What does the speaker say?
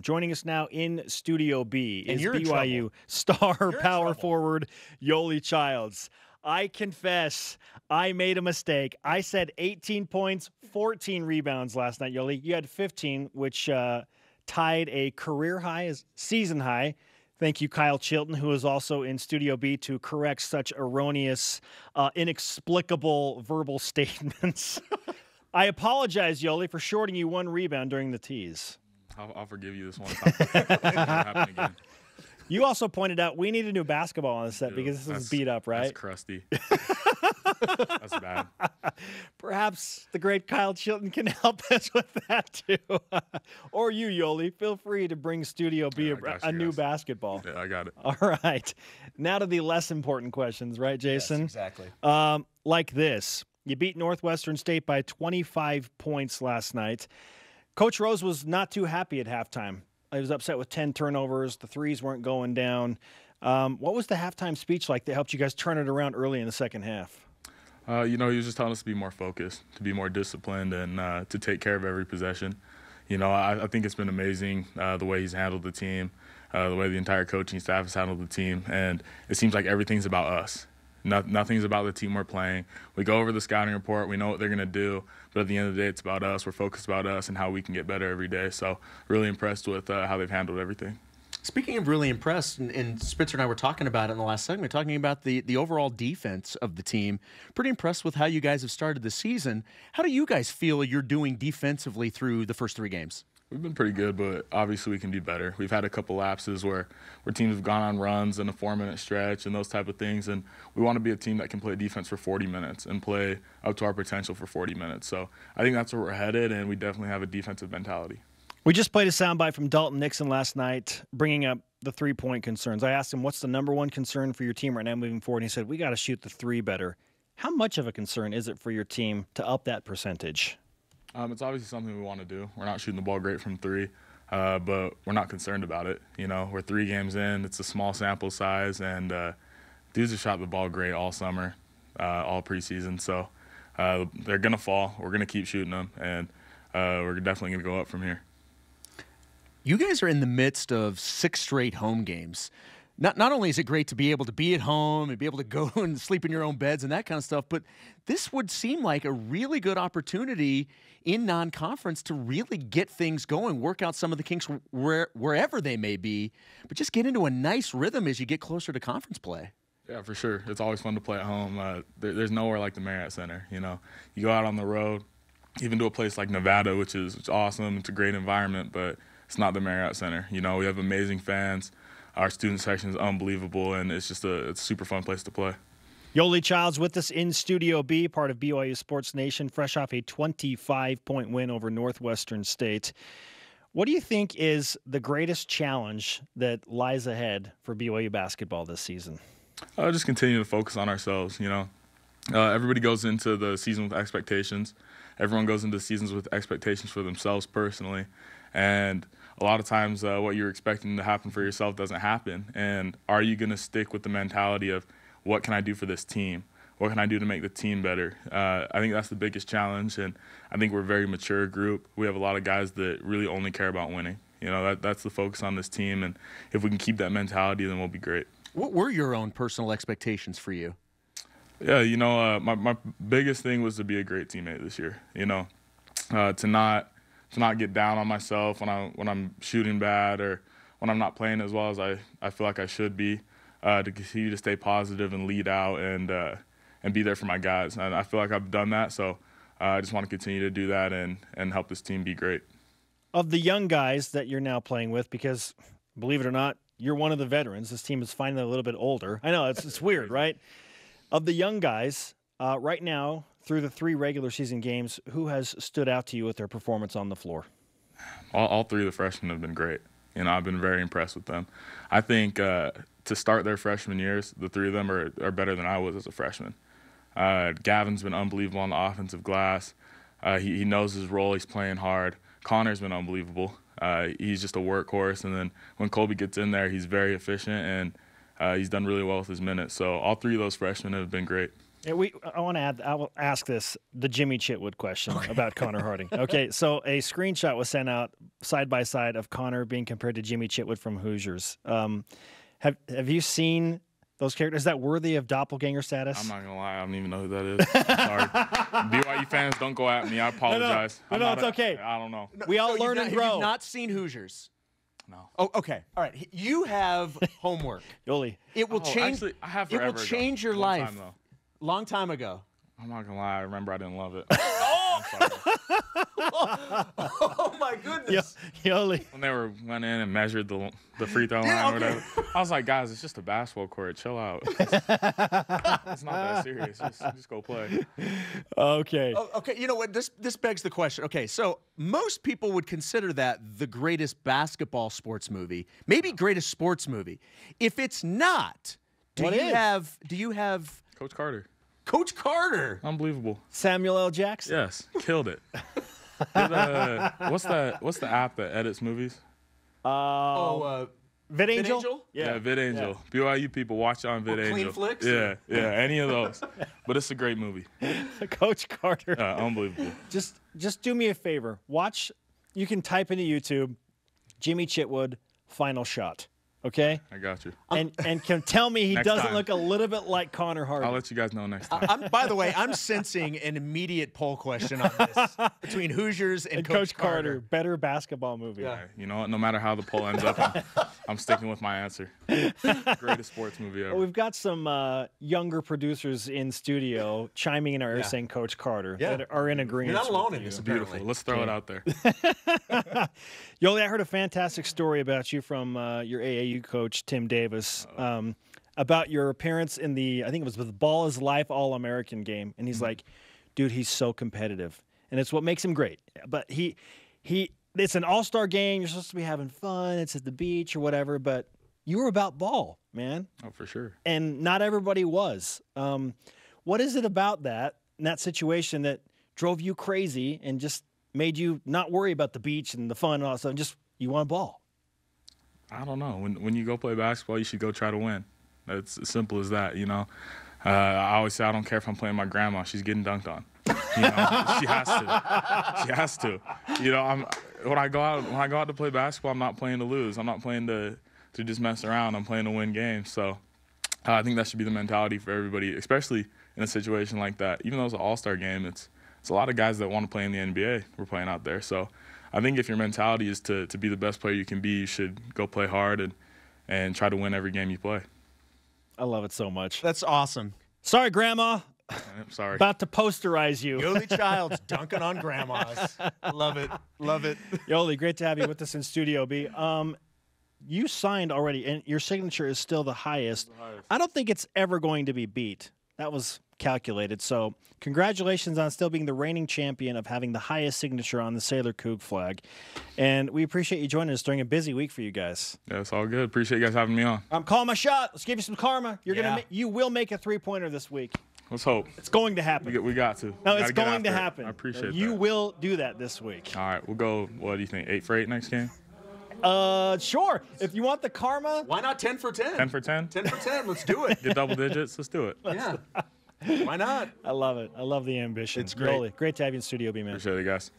Joining us now in Studio B And is you're in BYU trouble. star You're in power trouble. forward Yoeli Childs. I confess, I made a mistake. I said 18 points, 14 rebounds last night, Yoeli. You had 15, which tied a career high, as season high. Thank you, Kyle Chilton, who is also in Studio B to correct such erroneous, inexplicable verbal statements. I apologize, Yoeli, for shorting you one rebound during the tease. I'll forgive you this one time. It'll never happen again. You also pointed out we need a new basketball on the set Dude, because this is beat up, right? That's crusty. That's bad. Perhaps the great Kyle Chilton can help us with that too. Or you, Yoeli. Feel free to bring Studio B a new basketball. Yeah, I got it. All right. Now to the less important questions, right, Jason? Yes, exactly. Like this. You beat Northwestern State by 25 points last night. Coach Rose was not too happy at halftime. He was upset with 10 turnovers. The threes weren't going down. What was the halftime speech like that helped you guys turn it around early in the second half? He was just telling us to be more focused, to be more disciplined, and to take care of every possession. I think it's been amazing the way he's handled the team, the way the entire coaching staff has handled the team, and it seems like everything's about us. Nothing's about the team we're playing. We go over the scouting report. We know what they're going to do. But at the end of the day, it's about us. We're focused about us and how we can get better every day. So really impressed with how they've handled everything. Speaking of really impressed, and Spitzer and I were talking about it in the last segment, talking about the overall defense of the team. Pretty impressed with how you guys have started the season. How do you guys feel you're doing defensively through the first 3 games? We've been pretty good, but obviously we can do better. We've had a couple lapses where teams have gone on runs in a 4-minute stretch and those type of things, and we want to be a team that can play defense for 40 minutes and play up to our potential for 40 minutes. So I think that's where we're headed, and we definitely have a defensive mentality. We just played a soundbite from Dalton Nixon last night, bringing up the three-point concerns. I asked him, what's the number one concern for your team right now moving forward? And he said, we got to shoot the three better. How much of a concern is it for your team to up that percentage? It's obviously something we want to do. We're not shooting the ball great from 3, but we're not concerned about it. We're 3 games in. It's a small sample size, and dudes have shot the ball great all summer, all preseason. So they're going to fall. We're going to keep shooting them, and we're definitely going to go up from here. You guys are in the midst of 6 straight home games. Not only is it great to be able to be at home and be able to go and sleep in your own beds and that kind of stuff, but this would seem like a really good opportunity in non-conference to really get things going, work out some of the kinks wherever they may be, but just get into a nice rhythm as you get closer to conference play. Yeah, for sure. It's always fun to play at home. There's nowhere like the Marriott Center. You go out on the road, even to a place like Nevada, which is awesome. It's a great environment, but it's not the Marriott Center. We have amazing fans. Our student section is unbelievable, and it's just it's a super fun place to play. Yoeli Childs with us in Studio B, part of BYU Sports Nation, fresh off a 25-point win over Northwestern State. What do you think is the greatest challenge that lies ahead for BYU basketball this season? Just continue to focus on ourselves. Everybody goes into the season with expectations. Everyone goes into seasons with expectations for themselves personally, and a lot of times what you're expecting to happen for yourself doesn't happen. And are you going to stick with the mentality of what can I do for this team? What can I do to make the team better? I think that's the biggest challenge, and I think we're a very mature group. We have a lot of guys that really only care about winning. That's the focus on this team, and if we can keep that mentality, then we'll be great. What were your own personal expectations for you? Yeah, my biggest thing was to be a great teammate this year. To not get down on myself when I'm shooting bad or when I'm not playing as well as I feel like I should be. To continue to stay positive and lead out and be there for my guys. And I feel like I've done that, so I just want to continue to do that and help this team be great. Of the young guys that you're now playing with, because believe it or not, you're one of the veterans. This team is finally a little bit older. I know, it's weird, right? Of the young guys, right now, through the 3 regular season games, who has stood out to you with their performance on the floor? All 3 of the freshmen have been great. I've been very impressed with them. I think to start their freshman years, the 3 of them are better than I was as a freshman. Gavin's been unbelievable on the offensive glass. He knows his role. He's playing hard. Connor's been unbelievable. He's just a workhorse. And then when Colby gets in there, he's very efficient, and he's done really well with his minutes. So all 3 of those freshmen have been great. And I will ask the Jimmy Chitwood question about Connor Harding. Okay, so a screenshot was sent out side by side of Connor being compared to Jimmy Chitwood from Hoosiers. Have you seen those characters? Is that worthy of doppelganger status? I'm not gonna lie, I don't even know who that is. I'm sorry. BYU fans, don't go at me. I apologize. No, it's okay. I don't know. We all learn and grow. You've not seen Hoosiers? No. Oh, okay. All right. You have homework. Yoeli. It will change. Actually, I have It forever will change your Long life. time, though. Long time ago. I'm not gonna lie. I remember I didn't love it. Oh my goodness. Yoeli. When they went in and measured the free throw line or whatever, I was like, guys, it's just a basketball court. Chill out. It's not that serious. Just go play. Okay. Oh, okay. You know what? This begs the question. Okay, so most people would consider that the greatest basketball sports movie, maybe greatest sports movie. If it's not, do you have Coach Carter. Coach Carter? Unbelievable. Samuel L. Jackson. Yes, killed it. What's the app that edits movies? VidAngel? VidAngel? Yeah, VidAngel. BYU people watch it on VidAngel. Clean Flicks? Yeah, any of those. But it's a great movie. Coach Carter. Unbelievable. Just do me a favor. Watch. You can type into YouTube, Jimmy Chitwood, final shot. Okay? I got you. And can tell me he doesn't time. look a little bit like Connor Harding. I'll let you guys know next time. By the way, I'm sensing an immediate poll question on this between Hoosiers and Coach Carter. Better basketball movie. Yeah. You know what? No matter how the poll ends up, I'm sticking with my answer. Greatest sports movie ever. Well, we've got some younger producers in studio chiming in our ear saying Coach Carter that are in agreement. You're not alone with in you. this. Beautiful. Let's throw it out there. Yoeli, I heard a fantastic story about you from your AAU coach, Tim Davis, about your appearance in I think it was the Ball is Life All-American game. And he's like, dude, he's so competitive. And it's what makes him great. But it's an all-star game. You're supposed to be having fun. It's at the beach or whatever. But you were about ball, man. Oh, for sure. And not everybody was. What is it about that situation that drove you crazy and just made you not worry about the beach and the fun and all that stuff, and just you want a ball? I don't know. When you go play basketball, you should go try to win. It's as simple as that, you know. I always say I don't care if I'm playing my grandma. She's getting dunked on. You know, she has to. She has to. You know, when I go out to play basketball, I'm not playing to lose. I'm not playing to just mess around. I'm playing to win games. So I think that should be the mentality for everybody, especially in a situation like that. Even though it's an all-star game, it's a lot of guys that want to play in the NBA. We're playing out there. So I think if your mentality is to be the best player you can be, you should go play hard and try to win every game you play. I love it so much. That's awesome. Sorry, Grandma. I'm sorry. About to posterize you. Yoeli Childs dunking on grandmas. Love it. Love it. Yoeli, great to have you with us in Studio B. You signed already, and your signature is still the highest. I don't think it's ever going to be beat. That was calculated. So congratulations on still being the reigning champion of having the highest signature on the Sailor Coug flag. And we appreciate you joining us during a busy week for you guys. Yeah, it's all good. Appreciate you guys having me on. I'm calling my shot. Let's give you some karma. You will make a three-pointer this week. Let's hope. It's going to happen. We got to. No, it's going to happen. I appreciate that. You will do that this week. All right, we'll go, what do you think, 8 for 8 next game? Sure. If you want the karma. Why not 10 for 10? 10 for 10? 10 for 10. Let's do it. Get double digits. Let's do it. Yeah. Why not? I love it. I love the ambition. It's great. Yoeli, great to have you in Studio B, man. Appreciate it, guys.